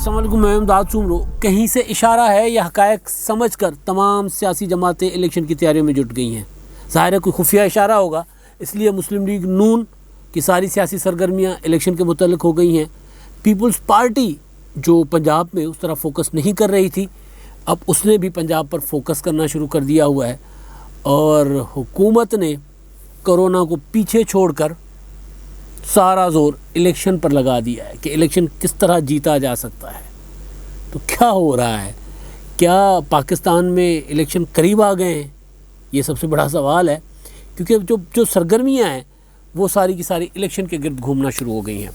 السلام علیکم، میں امداد سومرو۔ کہیں سے اشارہ ہے یا حقائق سمجھ کر تمام سیاسی جماعتیں الیکشن کی تیاریوں میں جٹ گئی ہیں۔ ظاہر ہے کوئی خفیہ اشارہ ہوگا، اس لیے مسلم لیگ نون کی ساری سیاسی سرگرمیاں الیکشن کے متعلق ہو گئی ہیں۔ پیپلز پارٹی جو پنجاب میں اس طرح فوکس نہیں کر رہی تھی، اب اس نے بھی پنجاب پر فوکس کرنا شروع کر دیا ہوا ہے، اور حکومت نے کرونا کو پیچھے چھوڑ کر سارا زور الیکشن پر لگا دیا ہے کہ الیکشن کس طرح جیتا جا سکتا ہے۔ تو کیا ہو رہا ہے؟ کیا پاکستان میں الیکشن قریب آ گئے ہیں؟ یہ سب سے بڑا سوال ہے، کیونکہ جو سرگرمیاں ہیں وہ ساری کی ساری الیکشن کے گرد گھومنا شروع ہو گئی ہیں۔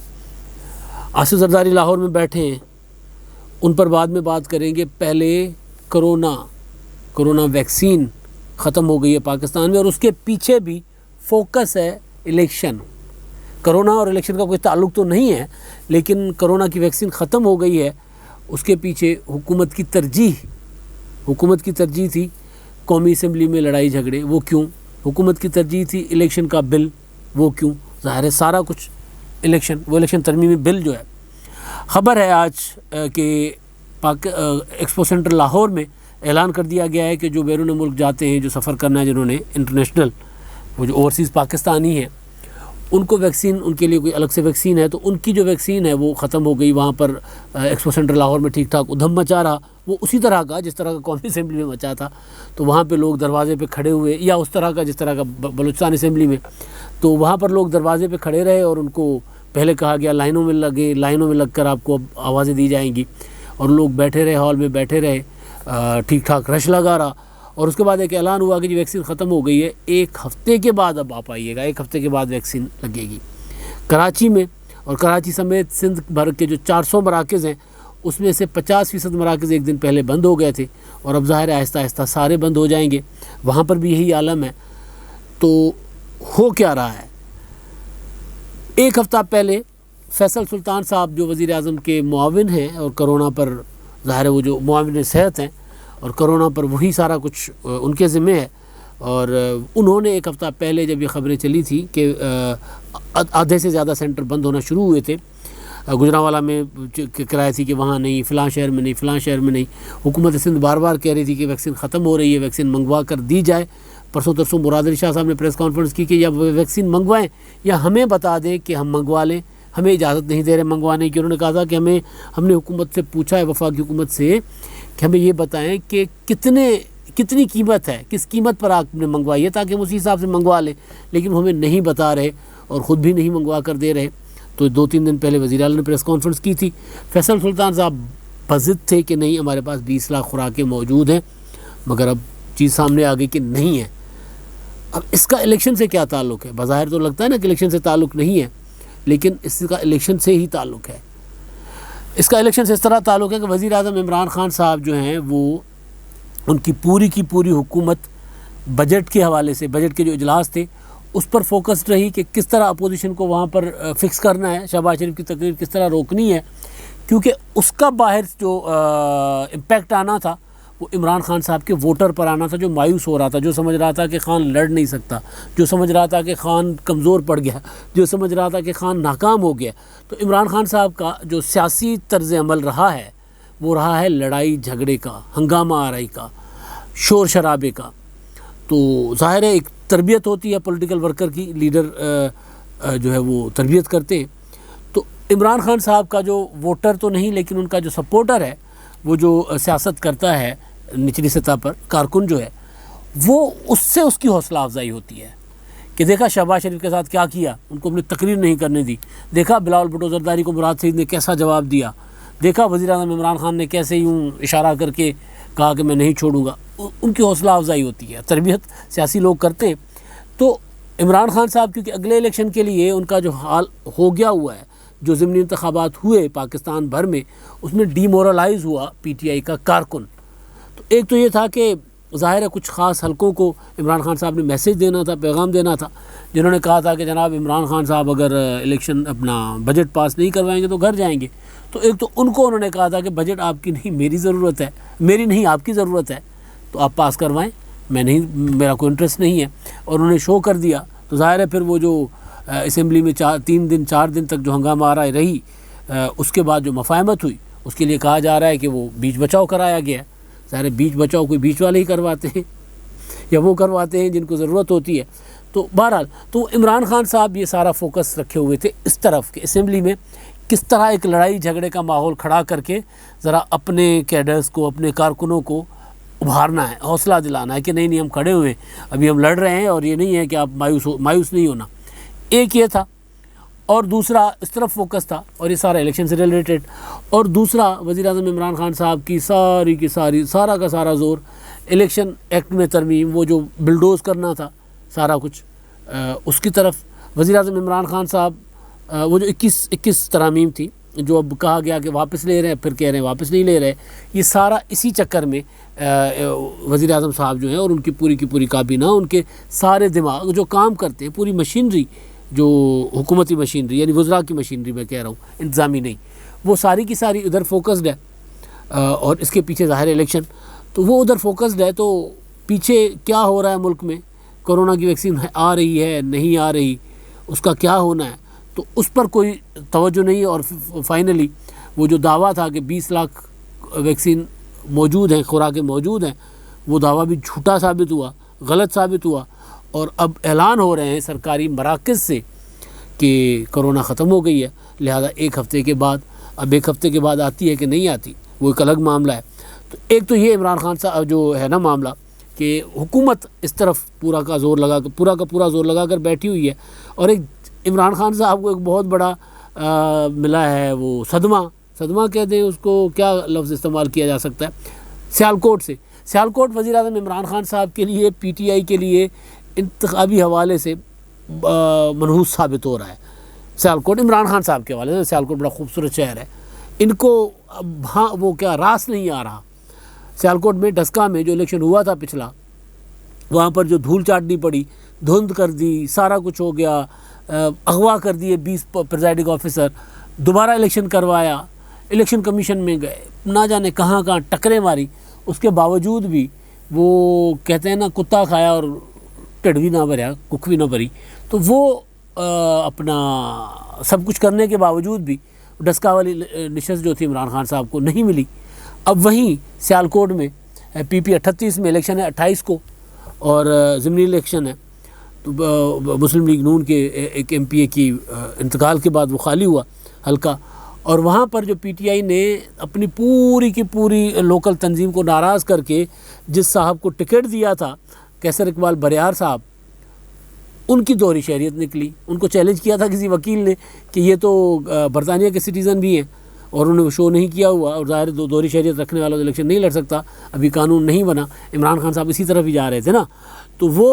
آصف زرداری لاہور میں بیٹھے ہیں، ان پر بعد میں بات کریں گے۔ پہلے کرونا ویکسین ختم ہو گئی ہے پاکستان میں، اور اس کے پیچھے بھی فوکس ہے الیکشن۔ کرونا اور الیکشن کا کوئی تعلق تو نہیں ہے، لیکن کرونا کی ویکسین ختم ہو گئی ہے، اس کے پیچھے حکومت کی ترجیح تھی قومی اسمبلی میں لڑائی جھگڑے، وہ کیوں؟ حکومت کی ترجیح تھی الیکشن کا بل، وہ کیوں؟ ظاہر ہے سارا کچھ الیکشن ترمیمی بل جو ہے۔ خبر ہے آج کہ ایکسپو سینٹر لاہور میں اعلان کر دیا گیا ہے کہ جو بیرون ملک جاتے ہیں، جو سفر کرنا ہے جنہوں نے انٹرنیشنل، وہ جو اوورسیز پاکستانی ہیں، ان کو ویکسین، ان کے لیے کوئی الگ سے ویکسین ہے، تو ان کی جو ویکسین ہے وہ ختم ہو گئی۔ وہاں پر ایکسپو سینٹر لاہور میں ٹھیک ٹھاک ادھم مچا رہا، وہ اسی طرح کا جس طرح کا قومی اسمبلی میں مچا تھا۔ تو وہاں پہ لوگ دروازے پہ کھڑے ہوئے، یا اس طرح کا جس طرح کا بلوچستان اسمبلی میں، تو وہاں پر لوگ دروازے پہ کھڑے رہے، اور ان کو پہلے کہا گیا لائنوں میں لگ کر آپ کو اب آوازیں دی جائیں گی، اور لوگ بیٹھے رہے، ہال میں بیٹھے رہے، ٹھیک ٹھاک رش لگا رہا۔ اور اس کے بعد ایک اعلان ہوا کہ جی ویکسین ختم ہو گئی ہے، 1 ہفتے کے بعد اب آپ آئیے گا، 1 ہفتے کے بعد ویکسین لگے گی۔ کراچی میں، اور کراچی سمیت سندھ بھر کے جو 400 مراکز ہیں، اس میں سے 50% مراکز ایک دن پہلے بند ہو گئے تھے، اور اب ظاہر ہے آہستہ آہستہ سارے بند ہو جائیں گے۔ وہاں پر بھی یہی عالم ہے۔ تو ہو کیا رہا ہے؟ 1 ہفتہ پہلے فیصل سلطان صاحب جو وزیر اعظم کے معاون ہیں، اور کرونا پر ظاہر ہے وہ جو معاون صحت ہیں، اور کرونا پر وہی سارا کچھ ان کے ذمہ ہے، اور انہوں نے 1 ہفتہ پہلے جب یہ خبریں چلی تھی کہ آدھے سے زیادہ سینٹر بند ہونا شروع ہوئے تھے، گجرانوالہ میں کرائے تھی کہ وہاں نہیں، فلاں شہر میں نہیں، فلاں شہر میں نہیں، حکومت سندھ بار بار کہہ رہی تھی کہ ویکسین ختم ہو رہی ہے، ویکسین منگوا کر دی جائے۔ پرسوں ترسوں مراد علی شاہ صاحب نے پریس کانفرنس کی کہ یا ویکسین منگوائیں یا ہمیں بتا دیں کہ ہم منگوا لیں، ہمیں اجازت نہیں دے رہے منگوانے کی۔ انہوں نے کہا تھا کہ ہم نے حکومت سے پوچھا ہے، وفاقی حکومت سے، کہ ہمیں یہ بتائیں کہ کتنی قیمت ہے، کس قیمت پر آپ نے منگوائی ہے، تاکہ ہم اسی حساب سے منگوا لیں، لیکن ہمیں نہیں بتا رہے اور خود بھی نہیں منگوا کر دے رہے۔ تو 2-3 دن پہلے وزیر اعلیٰ نے پریس کانفرنس کی تھی۔ فیصل سلطان صاحب بضد تھے کہ نہیں، ہمارے پاس 20 لاکھ خوراکیں موجود ہیں، مگر اب چیز سامنے آ گئی کہ نہیں ہے۔ اب اس کا الیکشن سے کیا تعلق ہے؟ بظاہر تو لگتا ہے نا کہ الیکشن سے تعلق نہیں ہے، لیکن اس کا الیکشن سے ہی تعلق ہے۔ اس کا الیکشن سے اس طرح تعلق ہے کہ وزیر اعظم عمران خان صاحب جو ہیں، وہ ان کی پوری حکومت بجٹ کے حوالے سے، بجٹ کے جو اجلاس تھے اس پر فوکسڈ رہی کہ کس طرح اپوزیشن کو وہاں پر فکس کرنا ہے، شہباز شریف کی تقریر کس طرح روکنی ہے، کیونکہ اس کا باہر جو امپیکٹ آنا تھا وہ عمران خان صاحب کے ووٹر پر آنا تھا، جو مایوس ہو رہا تھا، جو سمجھ رہا تھا کہ خان لڑ نہیں سکتا، جو سمجھ رہا تھا کہ خان کمزور پڑ گیا، جو سمجھ رہا تھا کہ خان ناکام ہو گیا۔ تو عمران خان صاحب کا جو سیاسی طرز عمل رہا ہے، وہ رہا ہے لڑائی جھگڑے کا، ہنگامہ آرائی کا، شور شرابے کا۔ تو ظاہر ہے ایک تربیت ہوتی ہے پولیٹیکل ورکر کی، لیڈر جو ہے وہ تربیت کرتے ہیں۔ تو عمران خان صاحب کا جو ووٹر تو نہیں، لیکن ان کا جو سپورٹر ہے، وہ جو سیاست کرتا ہے نچلی سطح پر، کارکن جو ہے، وہ اس کی حوصلہ افزائی ہوتی ہے کہ دیکھا شہباز شریف کے ساتھ کیا کیا، ان کو اپنی تقریر نہیں کرنے دی، دیکھا بلاول بھٹو زرداری کو مراد سعید نے کیسا جواب دیا، دیکھا وزیر اعظم عمران خان نے کیسے یوں اشارہ کر کے کہا کہ میں نہیں چھوڑوں گا۔ ان کی حوصلہ افزائی ہوتی ہے، تربیت سیاسی لوگ کرتے ہیں۔ تو عمران خان صاحب کیونکہ اگلے الیکشن کے لیے ان کا جو حال ہو گیا ہوا ہے، جو ضمنی انتخابات ہوئے پاکستان بھر میں، اس میں ڈی مورلائز ہوا پی ٹی آئی کا کارکن۔ تو ایک تو یہ تھا کہ ظاہر ہے کچھ خاص حلقوں کو عمران خان صاحب نے میسیج دینا تھا، پیغام دینا تھا، جنہوں نے کہا تھا کہ جناب عمران خان صاحب اگر الیکشن اپنا بجٹ پاس نہیں کروائیں گے تو گھر جائیں گے۔ تو ایک تو ان کو انہوں نے کہا تھا کہ بجٹ آپ کی نہیں، میری ضرورت ہے، میری نہیں آپ کی ضرورت ہے، تو آپ پاس کروائیں، میرا کوئی انٹرسٹ نہیں ہے۔ اور انہوں نے شو کر دیا۔ تو ظاہر ہے پھر وہ جو اسمبلی میں 4 دن تک جو ہنگامہ آرائی رہی، اس کے بعد جو مفاہمت ہوئی اس کے لیے کہا جا رہا ہے کہ وہ بیچ بچاؤ کرایا گیا ہے. ظاہر بیچ بچاؤ کوئی بیچ والے ہی کرواتے ہیں یا وہ کرواتے ہیں جن کو ضرورت ہوتی ہے. تو بہرحال تو عمران خان صاحب یہ سارا فوکس رکھے ہوئے تھے اس طرف کہ اسمبلی میں کس طرح ایک لڑائی جھگڑے کا ماحول کھڑا کر کے ذرا اپنے کیڈرز کو، اپنے کارکنوں کو ابھارنا ہے، حوصلہ دلانا ہے کہ نہیں ہم کھڑے ہوئے ہیں، ابھی ہم لڑ رہے ہیں اور یہ نہیں ہے کہ آپ مایوس نہیں ہونا. ایک یہ تھا، اور دوسرا اس طرف فوکس تھا، اور یہ سارا الیکشن سے ریلیٹڈ. اور دوسرا وزیر اعظم عمران خان صاحب کی سارا کا سارا زور الیکشن ایکٹ میں ترمیم، وہ جو بلڈوز کرنا تھا سارا کچھ، اس کی طرف وزیر اعظم عمران خان صاحب وہ جو 21 ترامیم تھی جو اب کہا گیا کہ واپس لے رہے ہیں، پھر کہہ رہے ہیں واپس نہیں لے رہے، یہ سارا اسی چکر میں وزیر اعظم صاحب جو ہیں اور ان کی پوری کابینہ، ان کے سارے دماغ جو کام کرتے ہیں، پوری مشینری جو حکومتی مشینری یعنی وزراء کی مشینری میں کہہ رہا ہوں، انتظامی نہیں، وہ ساری کی ساری ادھر فوکسڈ ہے. اور اس کے پیچھے ظاہر الیکشن، تو وہ ادھر فوکسڈ ہے. تو پیچھے کیا ہو رہا ہے ملک میں، کرونا کی ویکسین آ رہی ہے نہیں آ رہی، اس کا کیا ہونا ہے، تو اس پر کوئی توجہ نہیں. اور فائنلی وہ جو دعویٰ تھا کہ 20 لاکھ ویکسین موجود ہیں، خوراکیں موجود ہیں، وہ دعویٰ بھی جھوٹا ثابت ہوا، غلط ثابت ہوا. اور اب اعلان ہو رہے ہیں سرکاری مراکز سے کہ کرونا ختم ہو گئی ہے، لہذا ایک ہفتے کے بعد، اب ایک ہفتے کے بعد آتی ہے کہ نہیں آتی وہ ایک الگ معاملہ ہے. تو ایک تو یہ عمران خان صاحب جو ہے نا معاملہ کہ حکومت اس طرف پورا کا پورا زور لگا کر بیٹھی ہوئی ہے، اور ایک عمران خان صاحب کو ایک بہت بڑا ملا ہے وہ صدمہ کہتے ہیں اس کو، کیا لفظ استعمال کیا جا سکتا ہے، سیالکوٹ وزیر اعظم عمران خان صاحب کے لیے، پی ٹی آئی کے لیے انتخابی حوالے سے منحوس ثابت ہو رہا ہے. سیالکوٹ عمران خان صاحب کے حوالے سے، سیالکوٹ بڑا خوبصورت شہر ہے، ان کو ہاں وہ کیا راس نہیں آ رہا. سیالکوٹ میں ڈسکا میں جو الیکشن ہوا تھا پچھلا، وہاں پر جو دھول چاٹنی پڑی، دھند کر دی، سارا کچھ ہو گیا، اغوا کر دیے 20 پریزائڈنگ آفیسر، دوبارہ الیکشن کروایا، الیکشن کمیشن میں گئے، نہ جانے کہاں ٹکریں ماری، اس کے باوجود بھی وہ کہتے ہیں نا کتا کھایا اور ٹھڈ بھی نہ بھریا، کک بھی نہ بھری. تو وہ اپنا سب کچھ کرنے کے باوجود بھی ڈسکا والی نشست جو تھی عمران خان صاحب کو نہیں ملی. اب وہیں سیالکوٹ میں پی پی 38 میں الیکشن ہے 28 کو، اور ضمنی الیکشن ہے. تو مسلم لیگ نون کے ایک ایم پی اے کی انتقال کے بعد وہ خالی ہوا حلقہ، اور وہاں پر جو پی ٹی آئی نے اپنی پوری کی پوری لوکل تنظیم کو ناراض کر کے جس صاحب کو ٹکٹ دیا تھا، کیسر اقبال بریار صاحب، ان کی دوہری شہریت نکلی. ان کو چیلنج کیا تھا کسی وکیل نے کہ یہ تو برطانیہ کے سٹیزن بھی ہیں، اور انہوں نے وہ شو نہیں کیا ہوا، اور ظاہر دوہری شہریت رکھنے والا الیکشن نہیں لڑ سکتا، ابھی قانون نہیں بنا. عمران خان صاحب اسی طرف ہی جا رہے تھے نا، تو وہ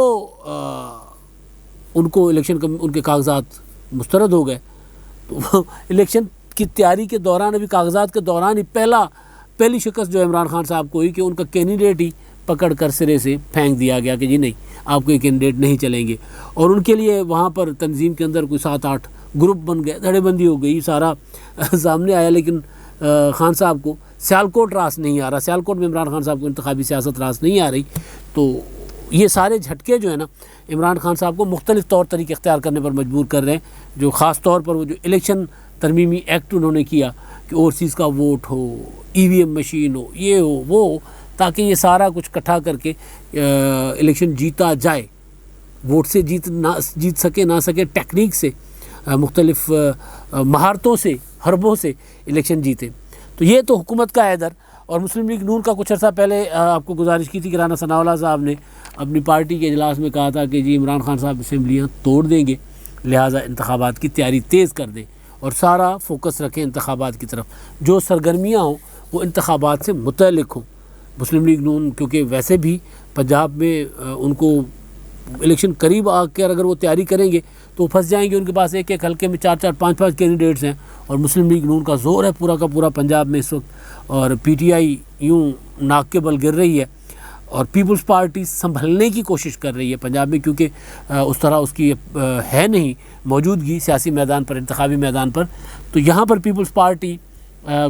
ان کو الیکشن ان کے کاغذات مسترد ہو گئے. تو الیکشن کی تیاری کے دوران، ابھی کاغذات کے دوران ہی پہلی شکست جو عمران خان صاحب کو ہوئی کہ ان کا کینڈیڈیٹ ہی پکڑ کر سرے سے پھینک دیا گیا کہ جی نہیں، آپ کو یہ کینڈیڈیٹ نہیں چلیں گے. اور ان کے لیے وہاں پر تنظیم کے اندر کوئی 7-8 گروپ بن گئے، دھڑے بندی ہو گئی، سارا سامنے آیا. لیکن خان صاحب کو سیالکوٹ راس نہیں آ رہا، سیالکوٹ میں عمران خان صاحب کو انتخابی سیاست راس نہیں آ رہی. تو یہ سارے جھٹکے جو ہیں نا عمران خان صاحب کو مختلف طور طریقے اختیار کرنے پر مجبور کر رہے ہیں. جو خاص طور پر وہ جو الیکشن ترمیمی ایکٹ انہوں نے کیا کہ اوورسیز کا ووٹ ہو، ای وی ایم مشین ہو، یہ ہو وہ ہو، تاکہ یہ سارا کچھ اکٹھا کر کے الیکشن جیتا جائے. ووٹ سے جیت سکے نہ سکے، ٹیکنیک سے، مختلف مہارتوں سے، حربوں سے الیکشن جیتے. تو یہ تو حکومت کا حیدر. اور مسلم لیگ نون کا کچھ عرصہ پہلے آپ کو گزارش کی تھی کہ رانا ثناء اللہ صاحب نے اپنی پارٹی کے اجلاس میں کہا تھا کہ جی عمران خان صاحب اسمبلیاں توڑ دیں گے، لہٰذا انتخابات کی تیاری تیز کر دیں اور سارا فوکس رکھیں انتخابات کی طرف، جو سرگرمیاں ہوں وہ انتخابات سے متعلق ہوں. مسلم لیگ نون کیونکہ ویسے بھی پنجاب میں ان کو الیکشن قریب آ کر اگر وہ تیاری کریں گے تو وہ پھنس جائیں گے. ان کے پاس ایک حلقے میں 4-4 5-5 کینڈیڈیٹس ہیں، اور مسلم لیگ نون کا زور ہے پورا کا پورا پنجاب میں اس وقت، اور پی ٹی آئی یوں ناک کے بل گر رہی ہے، اور پیپلز پارٹی سنبھلنے کی کوشش کر رہی ہے پنجاب میں، کیونکہ اس طرح اس کی ہے نہیں موجودگی سیاسی میدان پر، انتخابی میدان پر. تو یہاں پر پیپلز پارٹی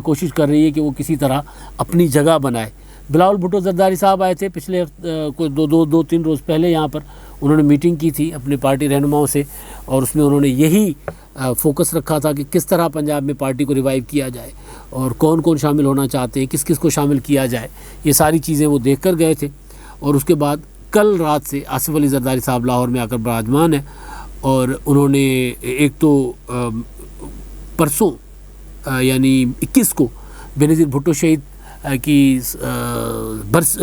کوشش کر رہی ہے کہ وہ کسی طرح اپنی جگہ بنائے. بلاول بھٹو زرداری صاحب آئے تھے پچھلے کوئی 2-3 روز پہلے، یہاں پر انہوں نے میٹنگ کی تھی اپنے پارٹی رہنماؤں سے، اور اس میں انہوں نے یہی فوکس رکھا تھا کہ کس طرح پنجاب میں پارٹی کو ریوائیو کیا جائے اور کون کون شامل ہونا چاہتے ہیں، کس کس کو شامل کیا جائے، یہ ساری چیزیں وہ دیکھ کر گئے تھے۔ اور اس کے بعد کل رات سے آصف علی زرداری صاحب لاہور میں آ کر براجمان ہیں، اور انہوں نے ایک تو پرسوں یعنی 21 کو بینظیر بھٹو شہید کی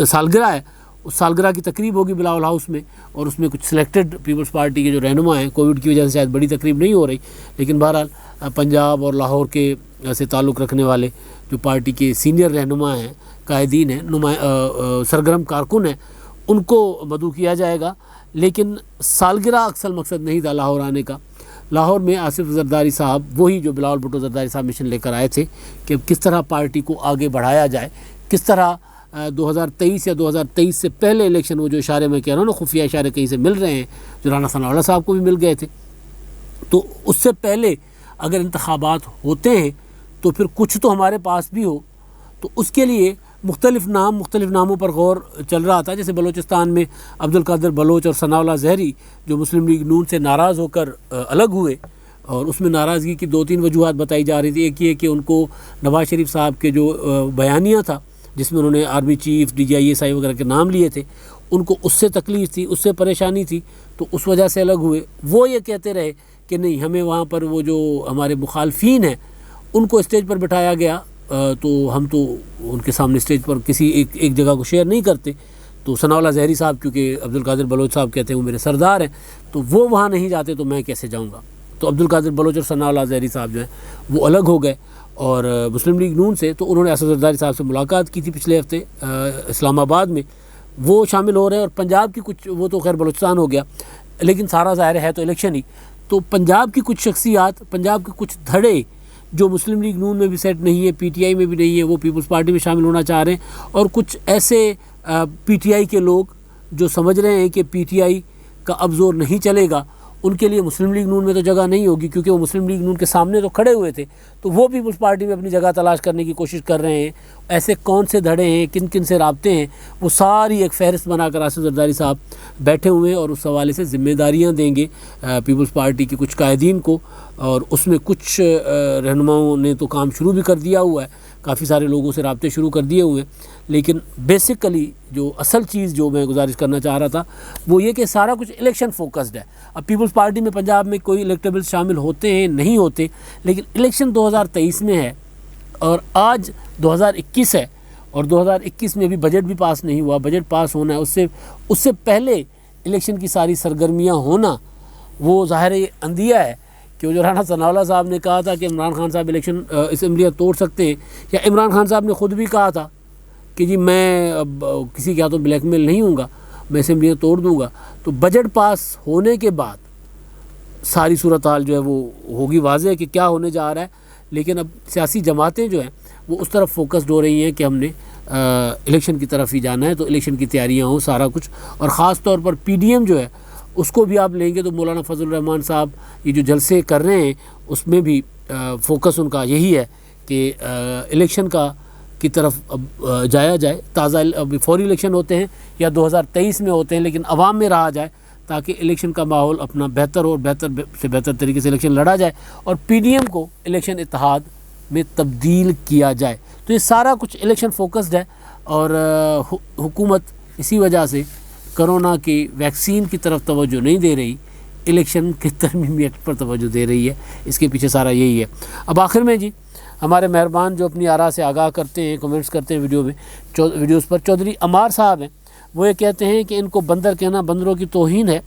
سالگرہ ہے، اس سالگرہ کی تقریب ہوگی بلاول ہاؤس میں، اور اس میں کچھ سلیکٹڈ پیپلز پارٹی کے جو رہنما ہیں، کووڈ کی وجہ سے شاید بڑی تقریب نہیں ہو رہی، لیکن بہرحال پنجاب اور لاہور کے سے تعلق رکھنے والے جو پارٹی کے سینئر رہنما ہیں، قائدین ہیں، سرگرم کارکن ہیں، ان کو مدعو کیا جائے گا۔ لیکن سالگرہ اصل مقصد نہیں تھا لاہور آنے کا۔ لاہور میں آصف زرداری صاحب وہی جو بلاول بھٹو زرداری صاحب مشن لے کر آئے تھے کہ کس طرح پارٹی کو آگے بڑھایا جائے، کس طرح 2023 یا 2023 سے پہلے الیکشن، وہ جو اشارے میں کہہ رہا ہوں نا، خفیہ اشارے کہیں سے مل رہے ہیں، جو رانا ثناء اللہ صاحب کو بھی مل گئے تھے، تو اس سے پہلے اگر انتخابات ہوتے ہیں تو پھر کچھ تو ہمارے پاس بھی ہو۔ تو اس کے لیے مختلف ناموں پر غور چل رہا تھا، جیسے بلوچستان میں عبدالقادر بلوچ اور ثناء اللہ زہری جو مسلم لیگ نون سے ناراض ہو کر الگ ہوئے، اور اس میں ناراضگی کی 2-3 وجوہات بتائی جا رہی تھی۔ ایک یہ کہ ان کو نواز شریف صاحب کے جو بیانیہ تھا جس میں انہوں نے آرمی چیف، DGI وغیرہ کے نام لیے تھے، ان کو اس سے تکلیف تھی، اس سے پریشانی تھی، تو اس وجہ سے الگ ہوئے۔ وہ یہ کہتے رہے کہ نہیں، ہمیں وہاں پر وہ جو ہمارے مخالفین ہیں ان کو اسٹیج پر بٹھایا گیا، تو ہم تو ان کے سامنے اسٹیج پر کسی ایک جگہ کو شیئر نہیں کرتے۔ تو ثناء اللہ زہری صاحب، کیونکہ عبدالقادر بلوچ صاحب کہتے ہیں وہ میرے سردار ہیں، تو وہ وہاں نہیں جاتے تو میں کیسے جاؤں گا۔ تو عبدالقادر بلوچ اور ثناء اللہ زہری صاحب جو ہیں وہ الگ ہو گئے، اور مسلم لیگ نون سے تو انہوں نے آصف زرداری صاحب سے ملاقات کی تھی پچھلے ہفتے اسلام آباد میں، وہ شامل ہو رہے ہیں۔ اور پنجاب کی کچھ، وہ تو خیر بلوچستان ہو گیا، لیکن سارا ظاہر ہے تو الیکشن ہی، تو پنجاب کی کچھ شخصیات، پنجاب کے کچھ دھڑے جو مسلم لیگ نون میں بھی سیٹ نہیں ہے، PTI میں بھی نہیں ہے، وہ پیپلز پارٹی میں شامل ہونا چاہ رہے ہیں، اور کچھ ایسے PTI کے لوگ جو سمجھ رہے ہیں کہ PTI کا اب زور نہیں چلے گا، ان کے لیے مسلم لیگ نون میں تو جگہ نہیں ہوگی، کیونکہ وہ مسلم لیگ نون کے سامنے تو کھڑے ہوئے تھے، تو وہ پیپلز پارٹی میں اپنی جگہ تلاش کرنے کی کوشش کر رہے ہیں۔ ایسے کون سے دھڑے ہیں، کن کن سے رابطے ہیں، وہ ساری ایک فہرست بنا کر آصف زرداری صاحب بیٹھے ہوئے ہیں، اور اس حوالے سے ذمہ داریاں دیں گے پیپلز پارٹی کے کچھ قائدین کو، اور اس میں کچھ رہنماؤں نے تو کام شروع بھی کر دیا ہوا ہے، کافی سارے لوگوں سے رابطے شروع کر دیے ہوئے ہیں۔ لیکن بیسیکلی جو اصل چیز جو میں گزارش کرنا چاہ رہا تھا وہ یہ کہ سارا کچھ الیکشن فوکسڈ ہے۔ اب پیپلز پارٹی میں پنجاب میں کوئی الیکٹیبلز شامل ہوتے ہیں نہیں ہوتے، لیکن الیکشن 2023 میں ہے، اور آج 2021 ہے، اور 2021 میں بھی بجٹ بھی پاس نہیں ہوا، بجٹ پاس ہونا ہے، اس سے پہلے الیکشن کی ساری سرگرمیاں ہونا، وہ ظاہر اندیہ ہے کہ وہ جو رانا ثناء اللہ صاحب نے کہا تھا کہ عمران خان صاحب الیکشن اسمبلیاں توڑ سکتے ہیں، یا عمران خان صاحب نے خود بھی کہا تھا کہ جی میں اب کسی کے ہاتھوں بلیک میل نہیں ہوں گا، میں اسمبلیاں توڑ دوں گا، تو بجٹ پاس ہونے کے بعد ساری صورتحال جو ہے وہ ہوگی واضح ہے کہ کیا ہونے جا رہا ہے۔ لیکن اب سیاسی جماعتیں جو ہیں وہ اس طرف فوکسڈ ہو رہی ہیں کہ ہم نے الیکشن کی طرف ہی جانا ہے، تو الیکشن کی تیاریاں ہوں سارا کچھ، اور خاص طور پر PDM جو ہے اس کو بھی آپ لیں گے تو مولانا فضل الرحمان صاحب یہ جو جلسے کر رہے ہیں اس میں بھی فوکس ان کا یہی ہے کہ الیکشن کی طرف اب جایا جائے، تازہ ابھی فوری الیکشن ہوتے ہیں یا 2023 میں ہوتے ہیں، لیکن عوام میں رہا جائے تاکہ الیکشن کا ماحول اپنا بہتر اور بہتر سے بہتر طریقے سے الیکشن لڑا جائے، اور PDM کو الیکشن اتحاد میں تبدیل کیا جائے۔ تو یہ سارا کچھ الیکشن فوکسڈ ہے، اور حکومت اسی وجہ سے کرونا کی ویکسین کی طرف توجہ نہیں دے رہی، الیکشن کے ترمیمی ایکٹ پر توجہ دے رہی ہے۔ اس کے پیچھے سارا یہی ہے۔ اب آخر میں جی ہمارے مہربان جو اپنی آراء سے آگاہ کرتے ہیں، کمنٹس کرتے ہیں ویڈیوز پر، چودھری عمار صاحب ہیں، وہ یہ کہتے ہیں کہ ان کو بندر کہنا بندروں کی توہین ہے،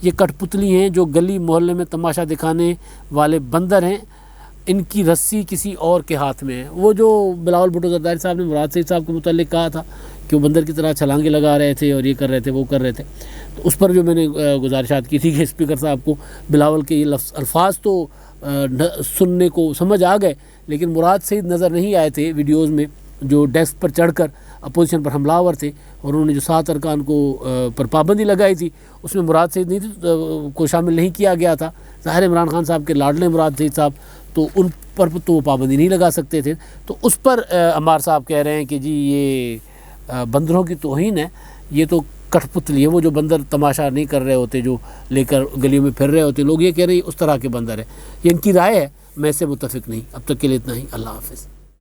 یہ کٹ پتلی ہیں جو گلی محلے میں تماشا دکھانے والے بندر ہیں، ان کی رسی کسی اور کے ہاتھ میں ہے۔ وہ جو بلاول بھٹو زرداری صاحب نے مراد سعید صاحب کے متعلق کہا تھا کہ وہ بندر کی طرح چھلانگیں لگا رہے تھے اور یہ کر رہے تھے وہ کر رہے تھے، تو اس پر جو میں نے گزارشات کی تھی کہ اسپیکر صاحب کو بلاول کے یہ الفاظ تو سننے کو سمجھ آ گئے، لیکن مراد سعید نظر نہیں آئے تھے ویڈیوز میں، جو ڈیسک پر چڑھ کر اپوزیشن پر حملہ آور تھے، اور انہوں نے جو 7 ارکان کو پر پابندی لگائی تھی اس میں مراد سعید نہیں تھی، کو شامل نہیں کیا گیا تھا۔ ظاہر عمران خان صاحب کے لاڈلے مراد سعید صاحب، تو ان پر تو وہ پابندی نہیں لگا سکتے تھے، تو اس پر عمار صاحب کہہ رہے ہیں کہ جی یہ بندروں کی توہین ہے، یہ تو کٹھ پتلی ہیں، وہ جو بندر تماشا نہیں کر رہے ہوتے، جو لے کر گلیوں میں پھر رہے ہوتے، لوگ یہ کہہ رہے ہیں اس طرح کے بندر ہیں. یہ ان کی رائے ہے، میں اس سے متفق نہیں. اب تک کے لیے اتنا ہی. اللہ حافظ.